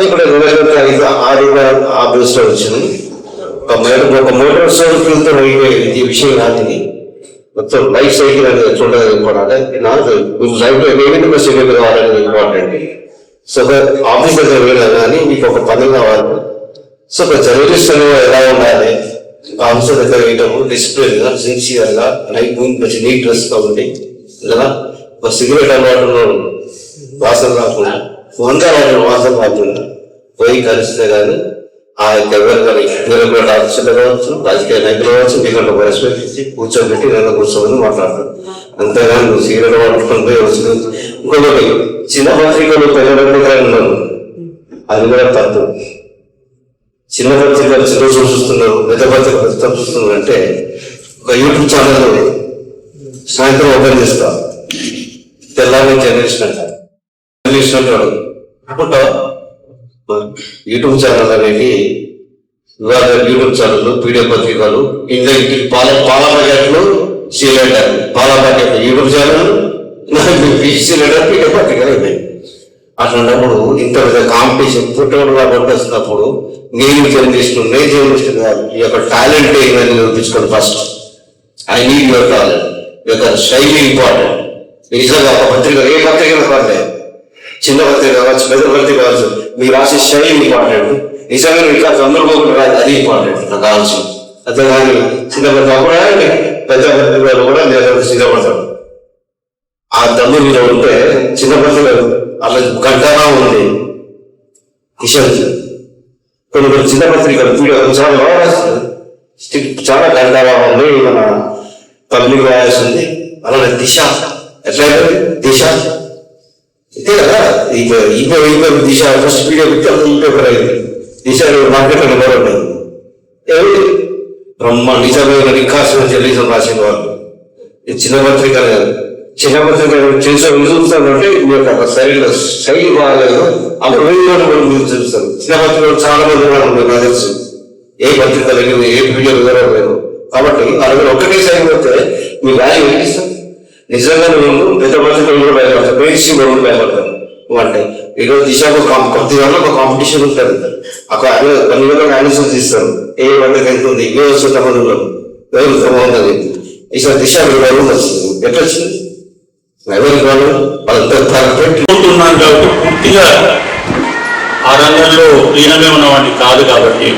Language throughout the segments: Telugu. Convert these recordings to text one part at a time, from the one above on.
ఇక్కడ 2005 ఆఫీస్ లో వచ్చింది. ఒక మోటార్ సైకిల్తో అయిపోయింది ఈ విషయం కాదు. మొత్తం లైఫ్ సైకిల్ అనేది చూడలేదు ఇంపార్టెంట్. నాకు లైఫ్ లో ఏమైనా బస్ కావాలనేది ఇంపార్టెంట్. సో ఆఫీసర్ వెళ్ళినా కానీ మీకు ఒక పని కావాలి. సో ఒక జర్నలిస్ట్ ఎలా ఉండాలి, ఆఫీసర్ దగ్గర వేయటము డిసిప్లిన్ గా, సిన్సియర్ గా, మంచి నీట్ డ్రెస్ గా ఉండి లేదా ఒక సిగరెట్ అలవాటు వాసన రాకుండా, వాసన రాకుండా పోయి కలిస్తే కానీ ఆ యొక్క ఎవరు కానీ నిలబడి ఆఫీసర్లు కావచ్చు, రాజకీయ నాయకులు కావచ్చు, మీకంటే రెస్పెక్ట్ ఇచ్చి కూర్చోబెట్టి నెల కూర్చోమని మాట్లాడతారు. అంతేగాని నువ్వు సిగరెట్ పట్టుకొని పోయి వస్తుంది. ఇంకొకటి చిన్న పత్రికలు పెద్దగా ఉన్నారు, అది కూడా తప్పు. చిన్న పత్రికలు చిన్న చూస్తున్నారు, పెద్ద పత్రిక పెద్ద చూస్తున్నారు అంటే ఒక యూట్యూబ్ ఛానల్ సాయంత్రం ఓపెన్ చేస్తా, తెల్లారి జర్నలిస్ట్ అంటారు. జర్నలిస్ట్ అంటాడు ఇప్పుడు యూట్యూబ్ ఛానల్ అనేది ఇవాళ యూట్యూబ్ ఛానల్, పీడిఎఫ్ పత్రికలు, ఇంగ్లీష్ పాల ప్యాకెట్లు, సీలెటర్, పాల ప్యాకెట్ యూట్యూబ్ ఛానల్, సీలెటర్, పీడిఎఫ్ పత్రికలు అయిపోయి. అట్లాంటప్పుడు ఇంత పెద్ద కాంపిటీషన్ పుట్టగా పనిచేస్తున్నప్పుడు నేను జర్నలిస్ట్ కాదు, ఈ యొక్క టాలెంట్ ఏంటని నిరూపించుకోండి. First I need your talent, ఈ యొక్క శైలి ఇంపార్టెంట్. నిజంగా ఒక పత్రిక ఏ పత్రిక పర్లేదు, చిన్న పత్రిక కావచ్చు, పెద్ద పత్రిక కావచ్చు, మీరు రాసే శైలి ఇంపార్టెంట్. నిజంగా ఇట్లా చంద్రబాబు అది ఇంపార్టెంట్ నాకు కావాల్సి. అంతేగాని చిన్న పత్రిక కూడా పెద్ద పత్రికలు కూడా నేను సిద్ధపడతాను. ఆ దమ్ము మీద ఉంటే చిన్న పత్రిక అట్లా గంటగా ఉంది కిషన్. కొన్ని చిన్న పత్రికలు చాలా బాగా రాస్తుంది, చాలా గంటగా ఉంది. మన పబ్లిక్ రాయాల్సింది అలానే దిశ ఎట్లా దిశ ఇదే కదా. ఈ దిశ ఫస్ట్ పీడియో ఈ పేపర్ అయింది. దిశ మార్కెట్లో నిలబడి ఏమి బ్రహ్మ నిజమైన నిఖాసిన జర్నలిజం రాసిన వాళ్ళు. ఇది చిన్న పత్రిక కాదు. చిన్న పత్రిక చేసే చూస్తానంటే మీ యొక్క శైలి బాగాలేదు, అప్పుడు చూస్తారు. చిన్న పత్రికలు చాలా మంది కూడా ఉంటారు నాకు తెలుసు. ఏ పత్రిక లేదు, ఏ వీడియో లేదు. కాబట్టి అలాగే ఒక్కటే శైలి వస్తే మీ వాల్యూ ఏమిస్తారు. నిజంగా నేను పెద్ద పత్రికలు కూడా భయపడతాను, పేసి కూడా భయపడతాను. అంటే ఈరోజు దిశకు ప్రతి దాంట్లో ఒక కాంపిటీషన్ ఉంటుంది. అక్కడ కొన్ని వేల ఆన్సర్స్ ఇస్తారు, ఏ పత్రిక అవుతుంది, ఏ వస్తుంది తమలో బాగుంటుంది. ఈసారి దిశ వస్తుంది, ఎట్లా వచ్చింది అనుకుంటున్నాను కాబట్టి పూర్తిగా ఆ రంగంలో లీనమే ఉన్నవాడిని కాదు. కాబట్టి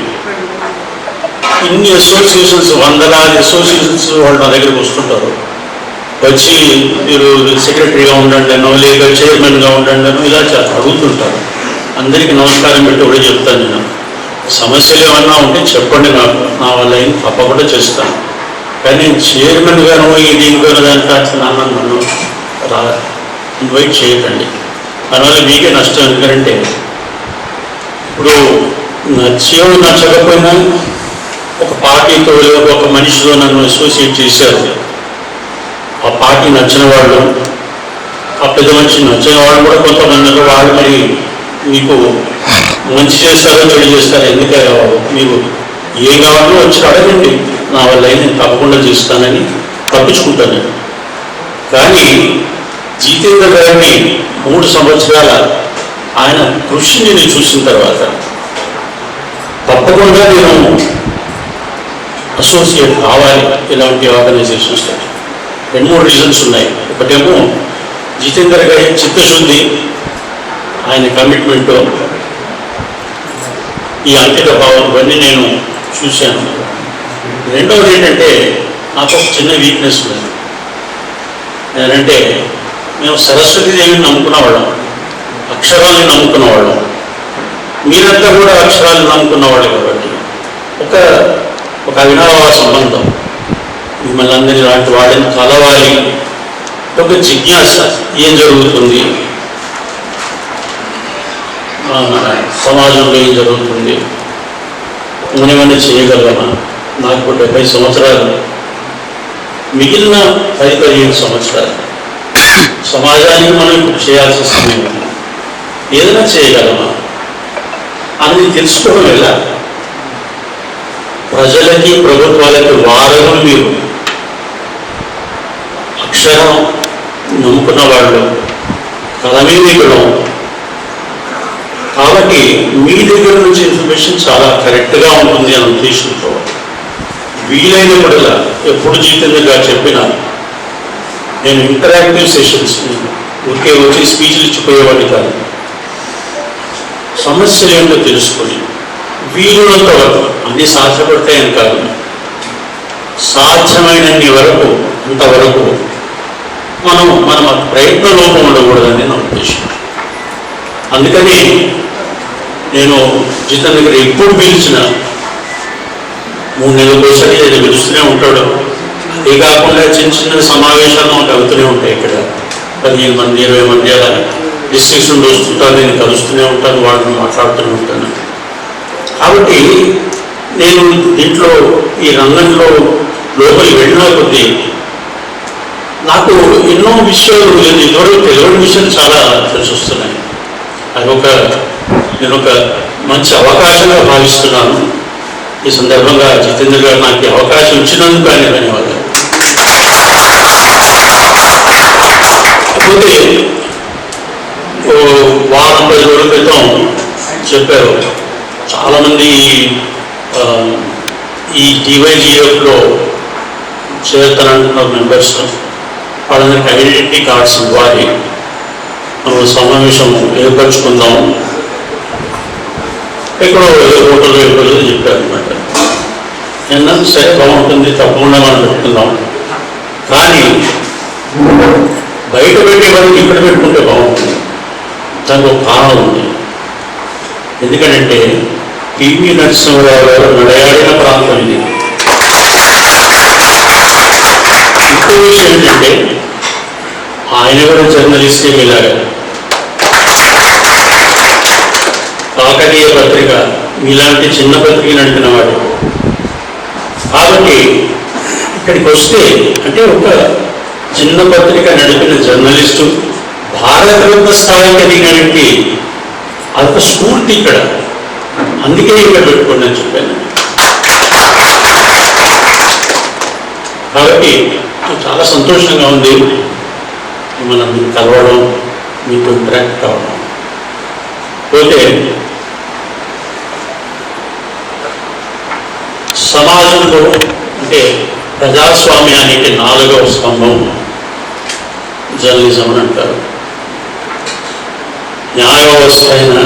ఇన్ని అసోసియేషన్స్, వందలాది అసోసియేషన్స్ వాళ్ళు నా దగ్గరికి వస్తుంటారు. వచ్చి మీరు సెక్రటరీగా ఉండండి అనో, లేక చైర్మన్గా ఉండండి అనో ఇలా అడుగుతుంటారు. అందరికీ నమస్కారం పెట్టి కూడా చెప్తాను, నేను సమస్యలు ఏమన్నా ఉంటే చెప్పండి, నాకు నా వల్ల ఏం తప్పకుండా చేస్తాను. కానీ నేను చైర్మన్గానో దీనికైనా దానికి నన్ను ఇన్వైట్ చేయకండి. దానివల్ల మీకే నష్టం. ఎందుకంటే ఇప్పుడు నచ్చకపోయినా ఒక పార్టీతో ఒక మనిషితో నన్ను అసోసియేట్ చేశారు. ఆ పార్టీ నచ్చిన వాళ్ళు, ఆ పెద్ద మనిషి నచ్చిన వాళ్ళు కూడా కొంతమంది వాళ్ళు మరి మీకు మంచి చేస్తారో చెడు చేస్తారో ఎందుకే మీరు ఏం కావాలో వచ్చి అడగండి, నా వల్ల నేను తప్పకుండా చేస్తానని తప్పించుకుంటాను నేను. కానీ జితేంద్ర గారిని 3 సంవత్సరాల ఆయన కృషిని నేను చూసిన తర్వాత తప్పకుండా నేను అసోసియేట్ కావాలి ఇలాంటి ఆర్గనైజేషన్స్. 2-3 రీజన్స్ ఉన్నాయి. ఒకటేమో జితేంద్ర గారి చిత్తశుద్ధి, ఆయన కమిట్మెంటు, ఈ అంకిత భావం ఇవన్నీ నేను చూశాను. రెండవది ఏంటంటే నాకు ఒక చిన్న వీక్నెస్ ఉంది. ఏంటంటే మేము సరస్వతీదేవిని నమ్ముకున్నవాళ్ళం, అక్షరాలని నమ్ముకున్నవాళ్ళం. మీరంతా కూడా అక్షరాలను నమ్ముకున్నవాళ్ళు. కాబట్టి ఒక అవినాభావ సంబంధం, మిమ్మల్ని అందరి లాంటి వాళ్ళని కలవాలి, ఒక జిజ్ఞాస, ఏం జరుగుతుంది మన సమాజంలో, ఏం జరుగుతుంది, మనమేమైనా చేయగలమా. నాకు 70 సంవత్సరాలు, మిగిలిన 10-15 సంవత్సరాలు సమాజానికి మనం ఇప్పుడు చేయాల్సిన సమయం, ఏదైనా చేయగలమా అని తెలుసుకోవడం ఎలా. ప్రజలకి ప్రభుత్వాలకి వారధులు మీరు, అక్షరం నమ్ముకున్న వాళ్ళు, కలమీకులం, కాబట్టి మీ దగ్గర నుంచి ఇన్ఫర్మేషన్ చాలా కరెక్ట్గా ఉంటుంది అనే ఉద్దేశంతో వీలైనప్పుడల్లా ఎప్పుడు జితేంద్ర గారు చెప్పినా నేను ఇంటరాక్టివ్ సెషన్స్ ఊరికే వచ్చి స్పీచ్లు ఇచ్చిపోయేవాడిని కాదు. సమస్యలు ఏంటో తెలుసుకొని వీలున్నంత వరకు అన్ని సాధ్యపడతాయని కాదు, సాధ్యమైనన్ని వరకు అంతవరకు మనం ప్రయత్న లోపం ఉండకూడదని నా ఉద్దేశం. అందుకని నేను జితేంద్ర దగ్గర ఎప్పుడు పిలిచిన 3 నెలలకోసారి ఆయన పిలుస్తూనే ఉంటాడు. అదే కాకుండా చిన్న చిన్న సమావేశాలు మాకు అవుతూనే ఉంటాయి. ఇక్కడ 15 మంది 20 మంది అలా డిస్కషన్ వస్తుంటారు, నేను కలుస్తూనే ఉంటాను, వాళ్ళని మాట్లాడుతూనే ఉంటాను. కాబట్టి నేను దీంట్లో ఈ రంగంలో లోపలికి వెళ్ళిన కొద్దీ నాకు ఎన్నో విషయాలు ఇదివరకు తెలియని విషయాలు చాలా తెలిసి వస్తున్నాయి. నేను ఒక మంచి అవకాశంగా భావిస్తున్నాను. ఈ సందర్భంగా జితేంద్ర గారు నాకు అవకాశం ఇచ్చినందుకు ఆయన ధన్యవాదాలు. కాకపోతే వారం 10 రోజుల క్రితం చెప్పారు, చాలామంది ఈ DYGFలో చేరుతానంటున్నారు మెంబర్స్. వాళ్ళందరికీ ఐడెంటిటీ కార్డ్స్ ఇవ్వాలి, మనం సమావేశం ఏర్పరచుకుందాం, ఎక్కడో హోటల్లో ఎక్కడో చెప్పారు అనమాట. నేను సరే బాగుంటుంది, తప్పకుండా మనం పెట్టుకుందాం, కానీ బయట పెట్టేవాడికి ఇక్కడ పెట్టుకుంటే బాగుంటుంది. దానికి ఒక కారణం ఉంది. ఎందుకంటే PV నరసింహరావు గారు నడయాడిన ప్రాంతం ఇది. ఇంకో విషయం ఏంటంటే ఆయన కూడా జర్నలిస్టే మీలాగా. కాకతీయ పత్రిక ఇలాంటి చిన్న పత్రిక నడిపిన వాడు. కాబట్టి ఇక్కడికి వస్తే అంటే ఒక చిన్న పత్రిక నడిపిన జర్నలిస్టు భారతరత్న స్థాయికి ఎదిగినటువంటి అదొక స్ఫూర్తి ఇక్కడ. అందుకే ఇక్కడ పెట్టుకోండి అని చెప్పాను. కాబట్టి చాలా సంతోషంగా ఉంది మనం మీరు కలవడం, మీతో ఇంటరాక్ట్ కావడం. పోతే సమాజంలో అంటే ప్రజాస్వామ్యానికి 4వ స్తంభం జర్నలిజం అని అంటారు. న్యాయ వ్యవస్థ అయినా,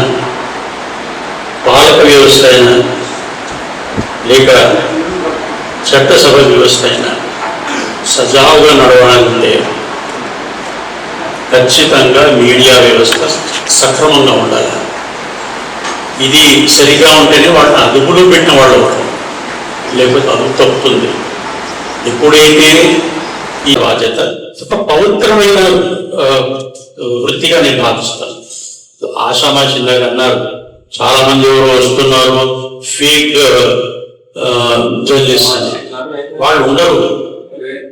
పాలక వ్యవస్థ అయినా, లేక చట్టసభ వ్యవస్థ అయినా సజావుగా నడవాలంటే ఖచ్చితంగా మీడియా వ్యవస్థ సక్రమంగా ఉండాలి. ఇది సరిగా ఉంటేనే వాళ్ళని అదుపులో పెట్టిన వాళ్ళు ఉంటారు, లేకపోతే అదుపు తప్పుతుంది. ఎప్పుడైతే ఈ బాధ్యత ఒక పవిత్రమైన వృత్తిగా నేను భావిస్తాను. ఆషామాషిందా అన్నారు, చాలా మంది ఎవరు వస్తున్నారు ఫేక్ జర్నలిస్ట్ అని. వాళ్ళు ఉండరు,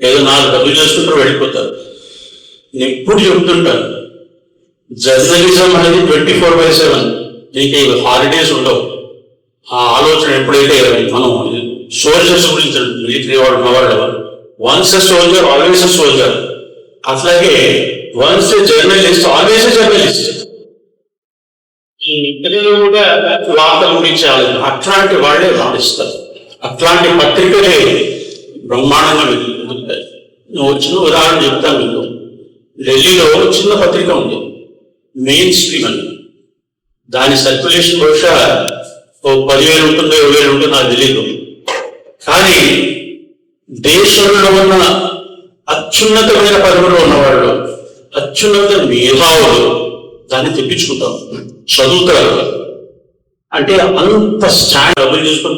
ఏదో 4 డబ్బులు చేసుకుంటారు, వెళ్ళిపోతారు. నేను ఎప్పుడు చెబుతుంటాను, జర్నలిజం అనేది 24/7. దీనికి హాలిడేస్ ఉండవు. ఆ ఆలోచన ఎప్పుడైతే మనం సోల్జర్స్ గురించి మిలిటరీ వాడు ఉన్నవాళ్ళు, once a soldier always a soldier, అట్లాగే once a journalist always a journalist. ఈ ఇద్దరిలో కూడా వార్తల గురించి అట్లాంటి వాళ్ళే రాణిస్తారు. అట్లాంటి పత్రికలే బ్రహ్మాండంగా వెతుకుతాయి. నువ్వు చిన్న ఉదాహరణ చెప్తాను మీకు. ఢిల్లీలో చిన్న పత్రిక ఉంది, మెయిన్ స్ట్రీమ్ అని. దాని సర్క్యులేషన్ బహుశా 10,000 ఉంటుందో 20,000 ఉంటుందో నాకు తెలియదు. కానీ దేశంలో ఉన్న అత్యున్నతమైన పదవిలో ఉన్నవాళ్ళు, అత్యున్నత మేధావులు దాన్ని తెప్పించుకుంటాం, చదువుతారు. అంటే అంత స్టాండ్ డబ్బులు తీసుకొని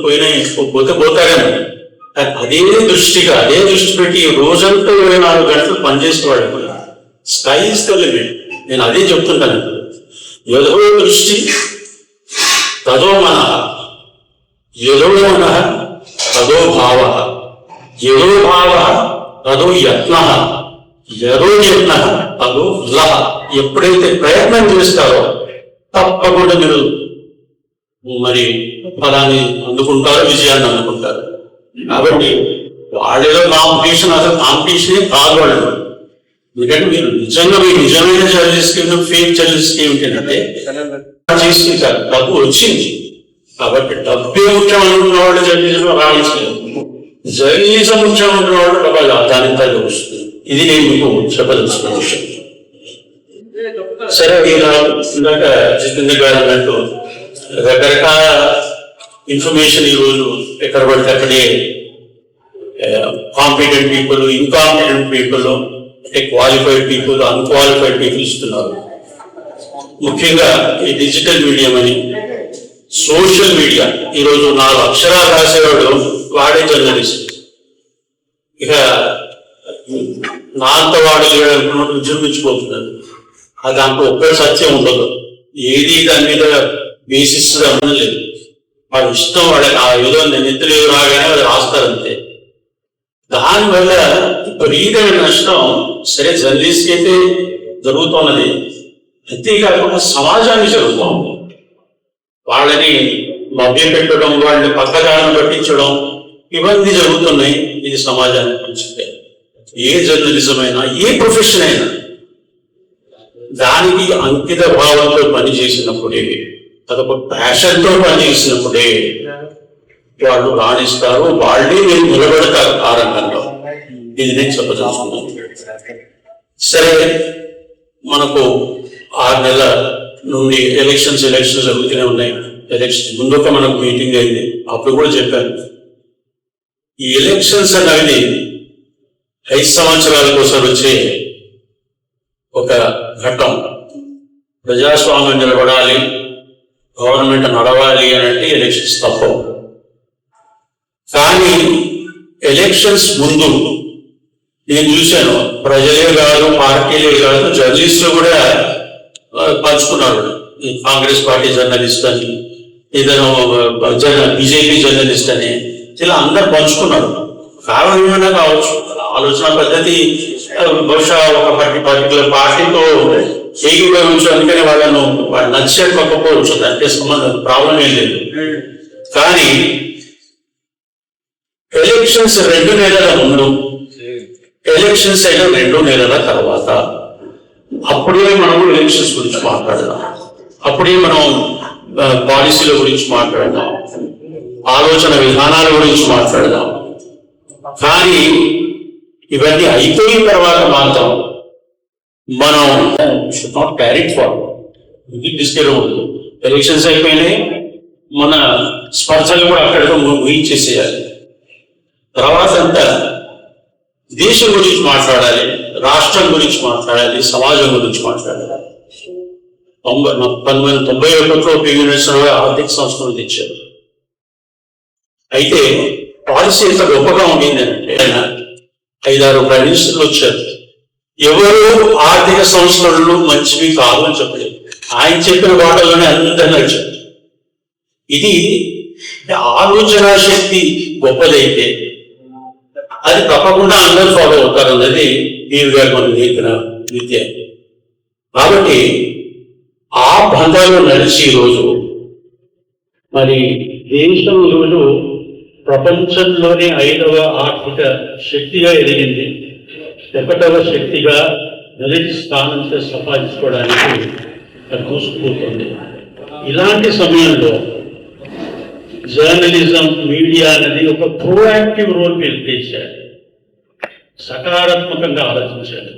పోతారని అదే దృష్టి పెట్టి రోజంతా 24 గంటలు పనిచేసేవాడు. Sky is the limit. నేను అదే చెప్తుంటాను. యదో దృష్టి తదో మనః, యదో మనః తదో భావః, యదో భావః తదో యత్నః, యదో యత్నః తదో ఫలః. ఎప్పుడైతే ప్రయత్నం చేస్తారో తప్పకుండా మీరు మరి ఫలాన్ని అందుకుంటారు, విజయాన్ని అందుకుంటారు. కాబట్టి వాళ్ళేదో కాంపిటీషన్, అసలు కాంపిటీషనే కాదు వాళ్ళు. ఎందుకంటే మీరు నిజమైన జర్నలిస్ట్ ఫేక్ జర్నలిస్ట్ ఏమిటంటే చేసింది కాదు, డబ్బు వచ్చింది. కాబట్టి డబ్బే ముఖ్యం అనుకున్న వాళ్ళు జర్నలిజం రాణించలేదు, జర్నలిజం ముఖ్యం అనుకున్న వాళ్ళు డబ్బా దానికి తల్లి వస్తుంది. ఇది నేను మీకు చెప్పదలుచుకున్న విషయం. సరే, ఇలా ఇందాక జితేంద్ర గారు అన్నట్టు రకరకాల ఇన్ఫర్మేషన్ ఈరోజు ఎక్కడ పడితే అక్కడే కాంపిటెంట్ పీపుల్, ఇన్కాంపిటెంట్ పీపుల్, అంటే క్వాలిఫైడ్ పీపుల్, అన్క్వాలిఫైడ్ పీపుల్ ఇస్తున్నారు. ముఖ్యంగా ఈ డిజిటల్ మీడియం అని, సోషల్ మీడియా, ఈరోజు 4 అక్షరాలు రాసేవాడు వాడే జర్నలిస్ట్. ఇక నాంత వాడు లేడనుకున్నట్టు విజృంభించిపోతున్నారు. అది దాంట్లో ఒక్కటి సత్యం ఉండదు, ఏది దాని మీద బేసిస్ అర్థం లేదు. వాడు ఇష్టం, వాళ్ళకి ఆ ఏదో నెత్తులు రాగానే అది రాస్తారంతే. దానివల్ల విపరీతమైన నష్టం సరే జర్నలిస్ట్ అయితే జరుగుతున్నది, అంతేకాకుండా సమాజానికి జరుగుతుంది. వాళ్ళని మభ్య పెట్టడం, వాళ్ళని పక్కదారిన పట్టించడం, ఇవన్నీ జరుగుతున్నాయి. ఇది సమాజానికి మంచిదే. ఏ జర్నలిజం అయినా, ఏ ప్రొఫెషన్ అయినా దానికి అంకిత భావంతో పనిచేసినప్పుడే, అదొక ప్యాషన్తో పనిచేసినప్పుడే వాళ్ళు రాణిస్తారు, వాళ్ళే మీరు నిలబడతారు ఆ రంగంలో. ఇది నేను చెప్పదలుచుకున్నాను. సరే, మనకు 6 నెలల నుండి ఎలక్షన్స్ జరుగుతూనే ఉన్నాయి. ఎలక్షన్ ముందొక మనకు మీటింగ్ అయింది, అప్పుడు కూడా చెప్పాను, ఈ ఎలక్షన్స్ అనేది 5 సంవత్సరాల కోసం వచ్చే ఒక ఘట్టం. ప్రజాస్వామ్యం నిలబడాలి, గవర్నమెంట్ నడవాలి అని అంటే ఎలక్షన్స్ తప్పవు. కానీ ఎలక్షన్స్ ముందు నేను చూశాను, ప్రజలే కాదు, పార్టీలే కాదు, జర్నలిస్టులు కూడా పంచుకున్నారు. కాంగ్రెస్ పార్టీ జర్నలిస్ట్ అని, ఏదైనా బీజేపీ జర్నలిస్ట్ అని, ఇలా అందరు పంచుకున్నారు. కారణం ఏమైనా కావచ్చు, ఆలోచన పద్ధతి బహుశా ఒక పర్టికులర్ పార్టీతో ఏకీభవించు, అందుకని వాళ్ళు నచ్చేకపోవచ్చు, దానికి సంబంధం ప్రాబ్లం ఏం లేదు. కానీ ఎలక్షన్స్ 2 నెలల ముందు, ఎలక్షన్స్ అయిన 2 నెలల తర్వాత, అప్పుడే మనం ఎలక్షన్స్ గురించి మాట్లాడదాం, అప్పుడే మనం పాలసీల గురించి మాట్లాడదాం, ఆలోచన విధానాల గురించి మాట్లాడదాం. కానీ ఇవన్నీ అయిపోయిన తర్వాత మాత్రం మనం షుడ్ నాట్ క్యారీ ఫార్వర్డ్. ఇది తీసుకెళ్ళకూడదు. ఎలక్షన్స్ అయిపోయినాయి, మన స్పర్శలు కూడా అక్కడితో ముగించేసేయాలి. తర్వాత అంతా దేశం గురించి మాట్లాడాలి, రాష్ట్రం గురించి మాట్లాడాలి, సమాజం గురించి మాట్లాడాలి. 1991లో పివి నరసింహారావు ఆర్థిక సంస్కరణ తెచ్చారు. అయితే పాలసీ ఎంత గొప్పగా ఉండింది అంటే, 5-6 ప్రైమ్ మినిస్టర్లు వచ్చారు, ఎవరు ఆర్థిక సంస్కరణలు మంచివి కాదు అని చెప్పలేదు. ఆయన చెప్పిన మాటల్లోనే అందరూ నడిచారు. ఇది ఆలోచన శక్తి గొప్పదైతే అది తప్పకుండా అందరూ ఫాలో అవుతారు అన్నది పివి గారు మనకు నేర్పిన విద్య. కాబట్టి ఆ బంధాలు నడిచి ఈరోజు మరి దేశం ఈరోజు ప్రపంచంలోనే 5వ ఆర్థిక శక్తిగా ఎదిగింది, 1వ శక్తిగా మొదటి స్థానంతో సంపాదించుకోవడానికి దూసుకుపోతుంది. ఇలాంటి సమయంలో జర్నలిజం, మీడియా అనేది ఒక ప్రోయాక్టివ్ రోల్ ప్లే చేయాలి, సకారాత్మకంగా ఆలోచించాలి.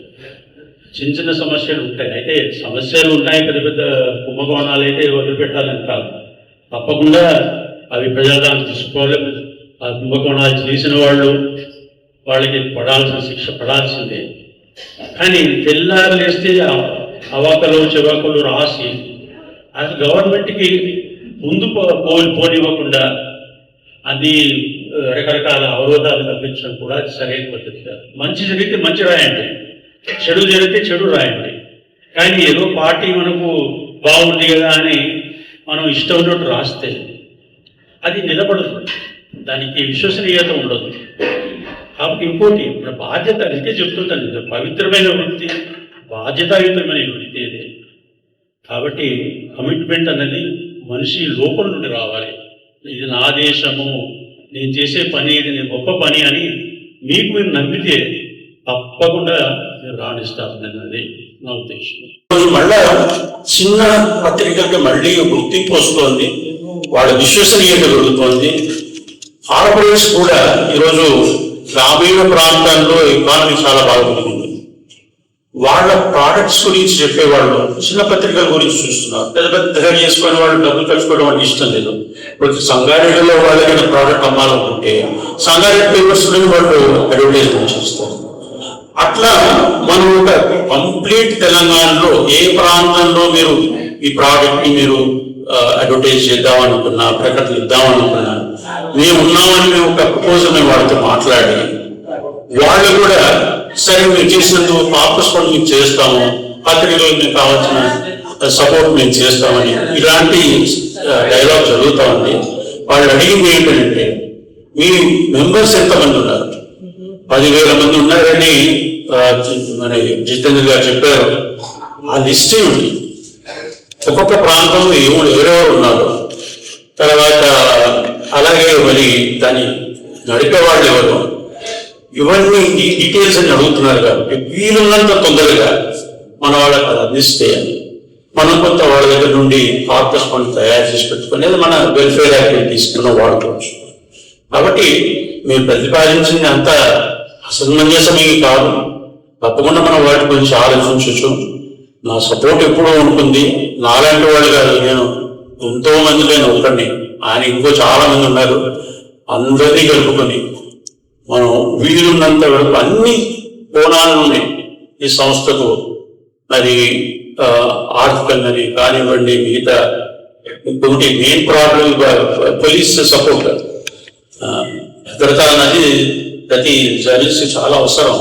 చిన్న చిన్న సమస్యలు ఉంటాయి, అయితే సమస్యలు ఉన్నాయి, పెద్ద పెద్ద కుంభకోణాలు అయితే వదిలిపెట్టాలని కాదు, తప్పకుండా అవి ప్రజాదాన్ని తీసుకోవాలి. ఆ కుంభకోణాలు చేసిన వాళ్ళకి పడాల్సిన శిక్ష పడాల్సిందే. కానీ తెల్లారులేస్తే అవాకలు చెవాకలు రాసి అది గవర్నమెంట్కి ముందు పోనివ్వకుండా అది రకరకాల అవరోధాలు కల్పించడం కూడా సరైన పద్ధతి కాదు. మంచి జరిగితే మంచి రాయండి, చెడు జరిగితే చెడు రాయండి. కానీ ఏదో పార్టీ మనకు బాగుంది కదా అని మనం ఇష్టం ఉన్నట్టు రాస్తే అది నిలబడదు, దానికి విశ్వసనీయత ఉండదు. కాబట్టి ఇంకోటి మన బాధ్యత అంటే చెప్తుంటాను, పవిత్రమైన వృత్తి, బాధ్యతాయుతమైన వృత్తి ఇది. కాబట్టి కమిట్మెంట్ అనేది మనిషి లోపల నుండి రావాలి. ఇది నా దేశము, నేను చేసే పని ఇది, నేను గొప్ప పని అని మీకు మీరు నమ్మితే తప్పకుండా మీరు రాణిస్తారన్నది నా ఉద్దేశం. మళ్ళా చిన్న పత్రికలకి మళ్ళీ గుర్తింపు వస్తుంది, వాళ్ళ విశ్వసనీయత పెరుగుతోంది. ఆంధ్రప్రదేశ్ కూడా ఈరోజు గ్రామీణ ప్రాంతాల్లో ఎకానమీ చాలా బాగుంటుంది. వాళ్ళ ప్రోడక్ట్స్ గురించి చెప్పేవాళ్ళు చిన్న పత్రికల గురించి చూస్తున్నారు. పెద్ద పెద్దగా చేసుకునే వాళ్ళు డబ్బులు కలుసుకోవడం వాళ్ళకి ఇష్టం లేదు. ఇప్పుడు సంగారెడ్డిలో వాళ్ళకైనా ప్రోడక్ట్ అమ్మాలనుకుంటే సంగారెడ్డి పేపర్స్ వాళ్ళు అడ్వర్టైజ్మెంట్ చేస్తారు. అట్లా మనం ఒక కంప్లీట్ తెలంగాణలో ఏ ప్రాంతంలో మీరు ఈ ప్రోడక్ట్ ని మీరు అడ్వర్టైజ్ చేద్దామనుకున్నా, ప్రకటన ఇద్దామనుకున్నా, మేము ఉన్నామని మేము ఒక ప్రపోజల్ మేము వాళ్ళతో మాట్లాడి వాళ్ళు కూడా సరే మీరు చేసినందుకు పాపస్ ఫండ్ మేము చేస్తాము, పత్రికలకు మీకు కావాల్సిన సపోర్ట్ మేము చేస్తామని ఇలాంటి డైలాగ్ జరుగుతూ ఉంది. వాళ్ళు అడిగింది ఏంటంటే మీ మెంబర్స్ ఎంతమంది ఉన్నారు? 10,000 మంది ఉన్నారని మన జితేంద్ర గారు చెప్పారు. ఆ లిస్ట్ ఏమిటి? ఒక్కొక్క ప్రాంతంలో ఎవరెవరు ఉన్నారు, తర్వాత అలాగే మరి దాన్ని నడిపే వాళ్ళు ఎవరు, ఇవన్నీ డీటెయిల్స్ అని అడుగుతున్నారు. కాబట్టి వీలున్నంత తొందరగా మన వాళ్ళకి అది అందిస్తే మనం కొంత వాళ్ళ దగ్గర నుండి కార్పస్ ఫండ్ తయారు చేసి పెట్టుకునేది మన వెల్ఫేర్ యాక్టివిటీస్ మనం వాడుకోవచ్చు. కాబట్టి మీరు ప్రతిపాదించింది అంత అసమంజసమేమి కాదు. తప్పకుండా మనం వాటి గురించి ఆలోచించవచ్చు. నా సపోర్ట్ ఎప్పుడూ ఉంటుంది. నాలాంటి వాళ్ళు కాదు, నేను ఎంతో మంది నేను ఒకరిని, ఆయన ఇంకో చాలా మంది ఉన్నారు. అందరినీ కలుపుకొని మనం వీలున్నంత వరకు అన్ని కోణాల నుండి ఈ సంస్థకు మరి ఆర్థికంగాని కానివ్వండి, మిగతా ఇంకొకటి మెయిన్ ప్రాబ్లం పోలీస్ సపోర్ట్, భద్రత అన్నది ప్రతి జర్నలిస్ట్ చాలా అవసరం.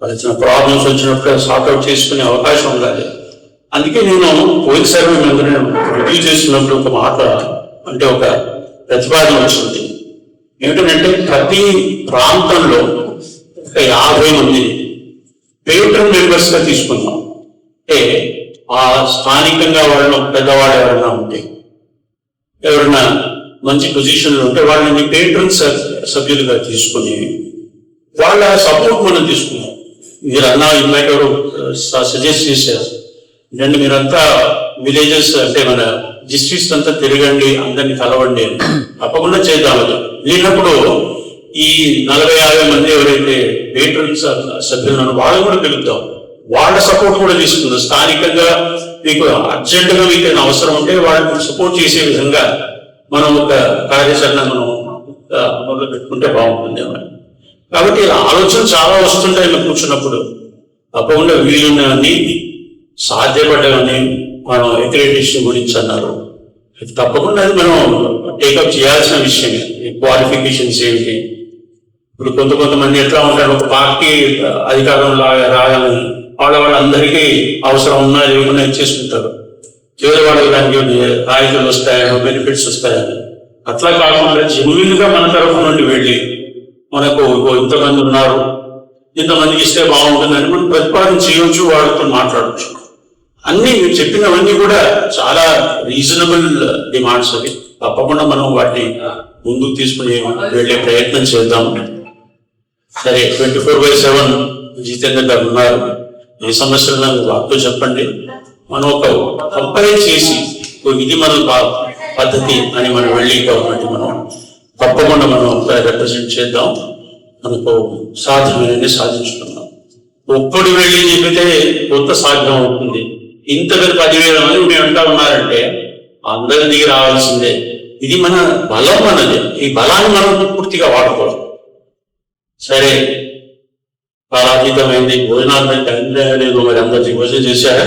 వచ్చిన ప్రాబ్లమ్స్ వచ్చినప్పుడు సార్ట్అవుట్ చేసుకునే అవకాశం ఉండాలి. అందుకే నేను పోయినసారి మేము రివ్యూ చేస్తున్నప్పుడు ఒక మాట అంటే ఒక ప్రతిపాదన వచ్చింది. ఏమిటంటే ప్రతి ప్రాంతంలో ఒక 50 మంది పేట్రన్ మెంబర్స్ గా తీసుకున్నాం. అంటే ఆ స్థానికంగా వాళ్ళు పెద్దవాళ్ళు ఎవరైనా ఉంటే, ఎవరైనా మంచి పొజిషన్లో ఉంటే వాళ్ళని పేట్రన్ సభ్యులుగా తీసుకుని వాళ్ళ సపోర్ట్ మనం తీసుకున్నాం. మీరన్నా ఇందాక ఎవరు సజెస్ట్ చేశారు అంటే మీరంతా విలేజెస్ అంటే మన డిస్ట్రిక్ట్స్ అంతా తిరగండి, అందరినీ కలవండి అని. తప్పకుండా చేద్దాం. అది లేనప్పుడు ఈ 40-50 మంది ఎవరైతే పేట్రన్ సభ్యులను వాళ్ళు కూడా పిలుద్దాం, వాళ్ళ సపోర్ట్ కూడా తీసుకుందాం. స్థానికంగా మీకు అర్జెంటుగా మీకు అవసరం ఉంటే వాళ్ళని సపోర్ట్ చేసే విధంగా మనం ఒక కార్యాచరణ మనం మొదలు పెట్టుకుంటే బాగుంటుంది. కాబట్టి ఇలా ఆలోచన చాలా వస్తుంటాయి మేము కూర్చున్నప్పుడు. తప్పకుండా వీలున్నవన్నీ సాధ్యపడ్డవని మనం అక్రిడిటేషన్ గురించి అన్నారు. తప్పకుండా అది మనం టేకప్ చేయాల్సిన విషయమే. క్వాలిఫికేషన్స్ ఏమిటి? ఇప్పుడు కొంతమంది ఎట్లా ఉంటారు, ఒక పార్టీ అధికారంలో రాగాలని వాళ్ళందరికీ అవసరం ఉన్నా ఏమన్నా ఇచ్చేసుకుంటారు. చివరి వాళ్ళకి దానికి రాయితీలు వస్తాయని, బెనిఫిట్స్ వస్తాయని. అట్లా కాకుండా జెన్యూన్ గా మన తరఫు నుండి వెళ్ళి మనకు ఇంతమంది ఉన్నారు, ఇంతమందికి ఇస్తే బాగుంటుందని మనం ప్రతిపాదన చేయవచ్చు, వాళ్ళతో మాట్లాడవచ్చు. అన్ని మీరు చెప్పినవన్నీ కూడా చాలా రీజనబుల్ డిమాండ్స్. అవి తప్పకుండా మనం వాటిని ముందుకు తీసుకుని వెళ్ళే ప్రయత్నం చేద్దాం. సరే, 24/7 జితేంద్ర గారు ఉన్నారు. ఏ సమస్యలు వాటితో చెప్పండి. మనం ఒక కంపేర్ చేసి ఇది మన పద్ధతి అని మనం వెళ్ళి గవర్నమెంట్ మనం తప్పకుండా మనం రిప్రజెంట్ చేద్దాం. మనకు సాధ్యమైనది సాధించుకున్నాం. ఒక్కడు వెళ్ళి చెప్పితే కొత్త సాధ్యం అవుతుంది. ఇంత పేరు 10,000 మంది మేము అంటా ఉన్నారంటే అందరి దిగి రావాల్సిందే. ఇది మన బలం అన్నది. ఈ బలాన్ని మనం పూర్తిగా వాడుకోవాలి. సరే, కాలాతీతమైంది. భోజనాలు లేదు, మరి అందరికి భోజనం చేశారా?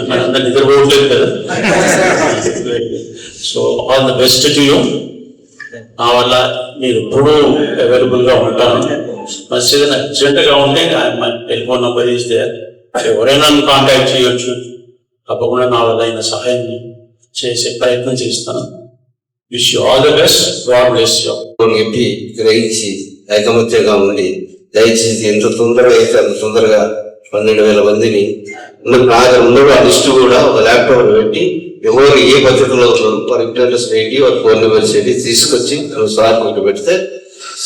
మరి అందరు నిద్రపోవట్లేదు కదా. So all the best to you. నా వల్ల మీరు ఎప్పుడూ అవైలబుల్ గా ఉంటాను. మస్తు ఏదైనా అర్జెంట్ గా ఉంటే టెలిఫోన్ నెంబర్ ఇస్తే ఎవరైనా కాంటాక్ట్ చేయొచ్చు. తప్పకుండా నా వల్ల అయిన సహాయం చేసే ప్రయత్నం చేస్తాను. Wish you all the best. God bless you. చెప్పి గ్రహించి ఐకమత్యంగా ఉండి దయచేసి ఎంత తొందరగా అయితే అంత తొందరగా 12,000 మందిని ముందు ఆ లిస్టు కూడా ఒక ల్యాప్టాప్ పెట్టి ఎవరు ఏ పద్ధతిలో ఉన్నారు వారి ఇంటర్నెస్ ఏంటి, వారి ఫోన్ నెంబర్స్ ఏంటి తీసుకొచ్చి సార్ ముందు పెడితే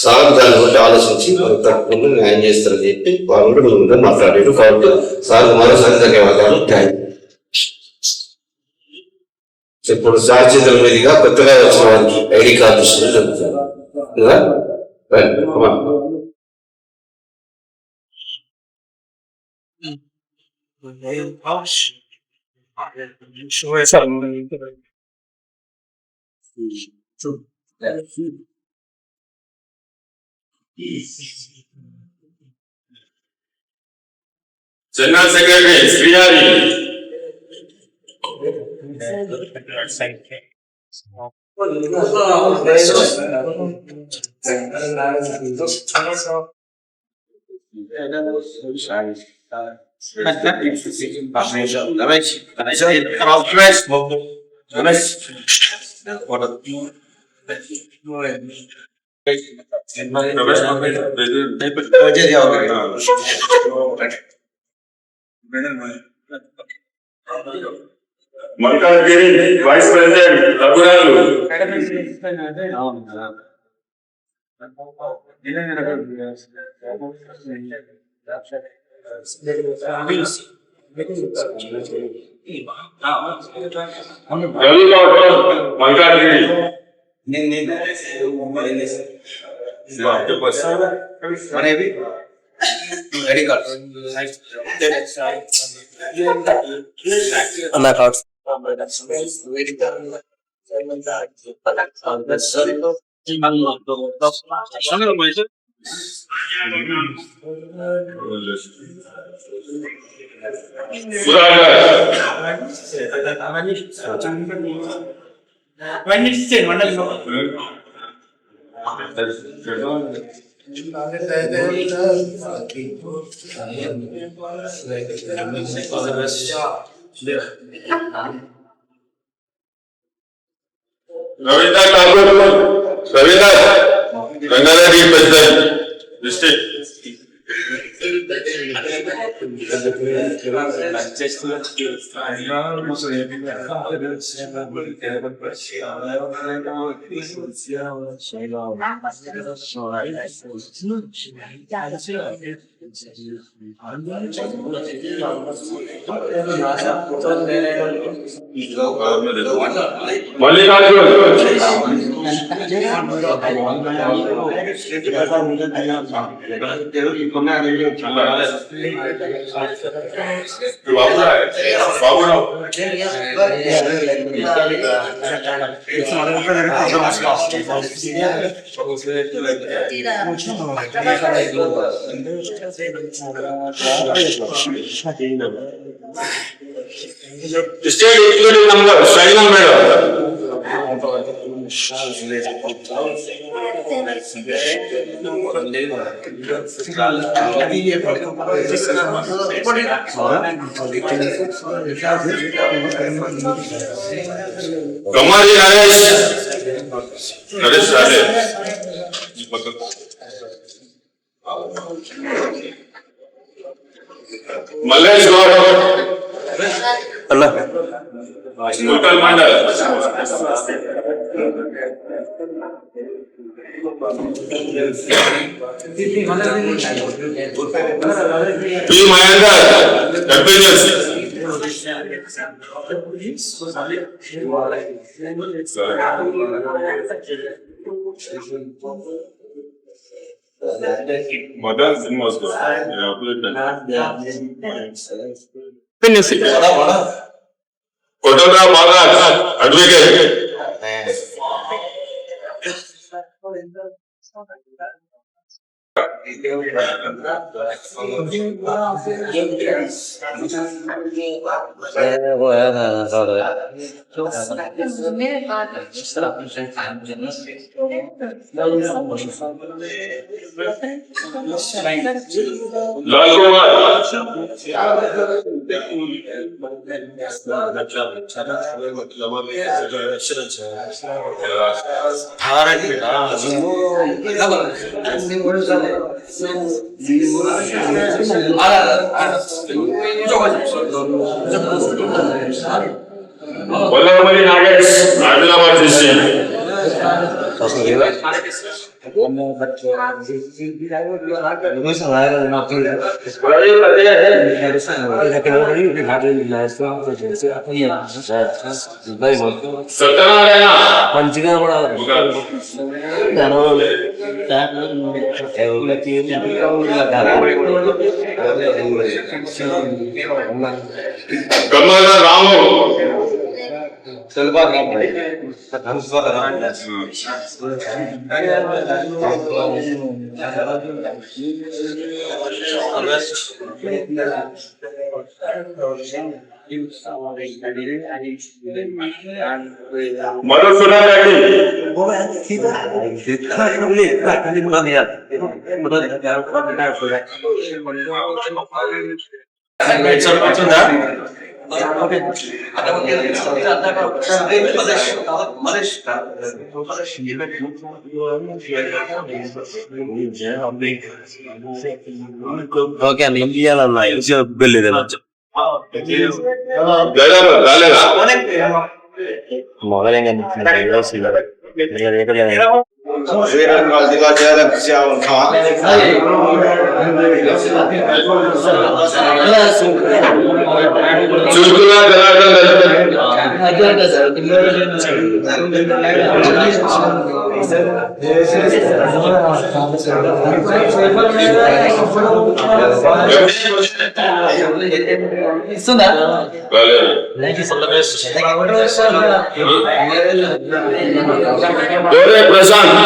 సార్ దాన్ని బట్టి ఆలోచించి మనకు తప్పకుండా న్యాయం చేస్తారని చెప్పి వారు కూడా ముందుగా మాట్లాడారు. కాబట్టి సార్ మరోసారి ధన్యవాదాలు. Thank you. ఇప్పుడు సాక్షితుల మీదుగా కొత్తగా వచ్చిన వారికి ఐడి కార్డు ఇస్తుంది జరుగుతుంది కదా. Right, come on. General Secretary Srihari. Malkagiri Vice President Raghunalu. Ravi Gautam Malkagiri. అన్న cards Ravindra Tagore, Ravindra, Rangareddy President, District. Mallikarjun. State including number, Shaina Madam. Kamari Naresh. Naresh Rade. Malesh Gaurav. అన్న Uttal Mandal. P. Mahendra. Continuous. Madan Singh was good. Kotara Maharaj, advocate. Lal Kumar. Wallamari Nagesh, Adilabad district. Satyanarayana మంచిగా కూడా కమ్మల రాము మధుసూదన్ రెడ్డి ఓకే అండి ఏం చేయాలన్నా వెళ్ళేది రాలేదా మొదలైంగా చురుకుల జనార్దన్ ప్రశాంత్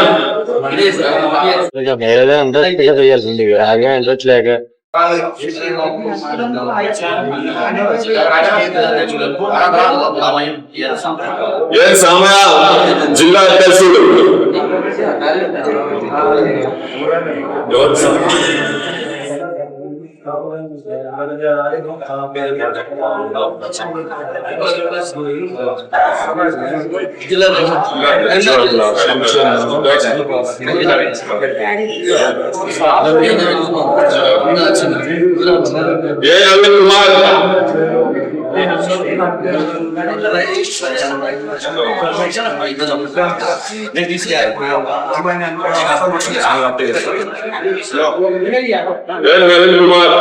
చేయాల్సింది అదే ఇంట్రెస్ట్ లేక ఎన్ సామయ్య జిల్లా అధ్యక్షుడు ఏ నవీన్ కుమార్ ఏ నవీన్ కుమార్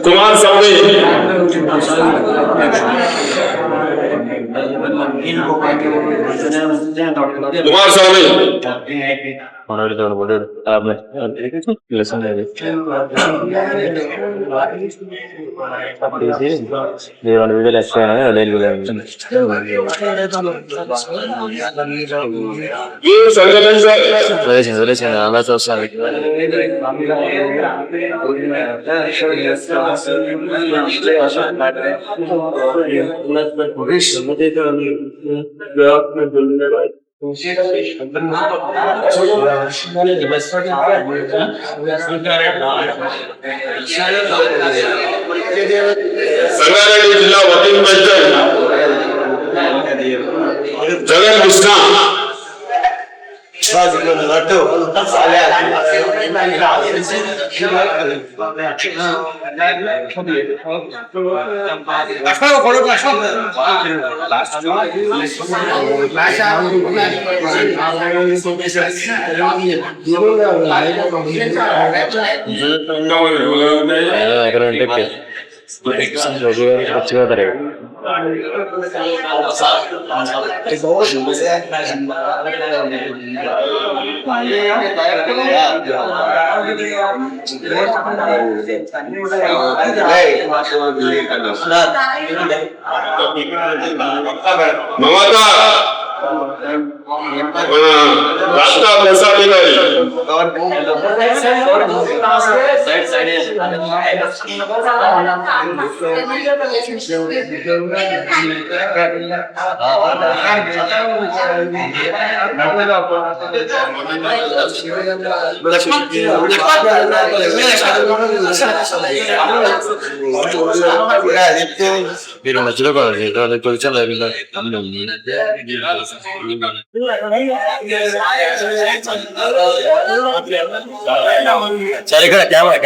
కుమార్ స్వామి కుమార్ స్వామి వీడియోలు వదిలేసింది అలా చూస్తాను సంగారెడ్డి జిల్లా వర్కింగ్ ప్రెసిడెంట్ జగన్ కృష్ణ ఎక్కడ ఉంటే ఖచ్చితంగా తరగదు మమత రాష్ట్ర ప్రసాద్ గారి మీరు మధ్యలో కొంచెం సరే ఇక్కడ కెమెరా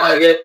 Oke, itu